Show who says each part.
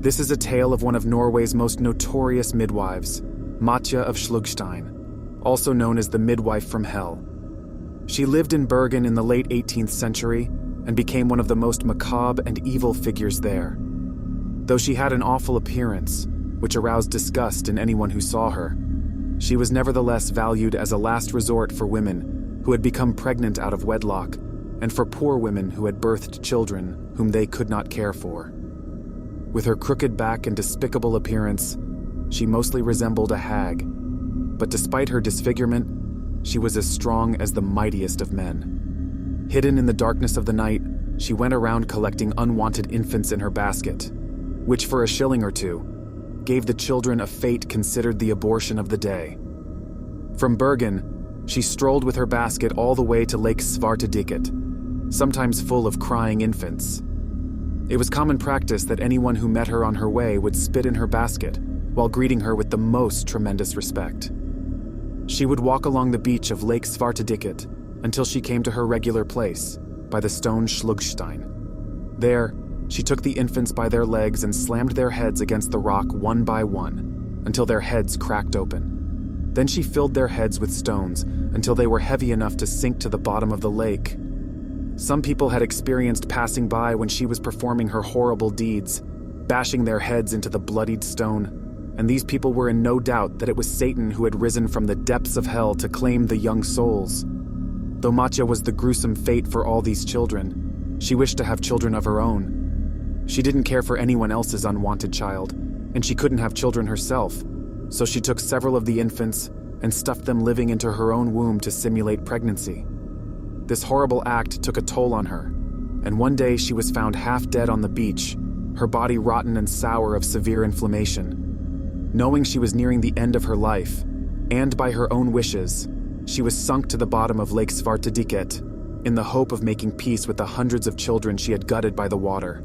Speaker 1: This is a tale of one of Norway's most notorious midwives, Matja of Schluggstein, also known as the Midwife from Hell. She lived in Bergen in the late 18th century and became one of the most macabre and evil figures there. Though she had an awful appearance, which aroused disgust in anyone who saw her, she was nevertheless valued as a last resort for women who had become pregnant out of wedlock and for poor women who had birthed children whom they could not care for. With her crooked back and despicable appearance, she mostly resembled a hag, but despite her disfigurement, she was as strong as the mightiest of men. Hidden in the darkness of the night, she went around collecting unwanted infants in her basket, which for a shilling or two, gave the children a fate considered the abortion of the day. From Bergen, she strolled with her basket all the way to Lake Svartediket, sometimes full of crying infants. It was common practice that anyone who met her on her way would spit in her basket while greeting her with the most tremendous respect. She would walk along the beach of Lake Svartediket until she came to her regular place, by the stone Schluggstein. There, she took the infants by their legs and slammed their heads against the rock one by one, until their heads cracked open. Then she filled their heads with stones until they were heavy enough to sink to the bottom of the lake. Some people had experienced passing by when she was performing her horrible deeds, bashing their heads into the bloodied stone, and these people were in no doubt that it was Satan who had risen from the depths of hell to claim the young souls. Though Matja was the gruesome fate for all these children, she wished to have children of her own. She didn't care for anyone else's unwanted child, and she couldn't have children herself, so she took several of the infants and stuffed them living into her own womb to simulate pregnancy. This horrible act took a toll on her, and one day she was found half dead on the beach, her body rotten and sour of severe inflammation. Knowing she was nearing the end of her life, and by her own wishes, she was sunk to the bottom of Lake Svartediket in the hope of making peace with the hundreds of children she had gutted by the water.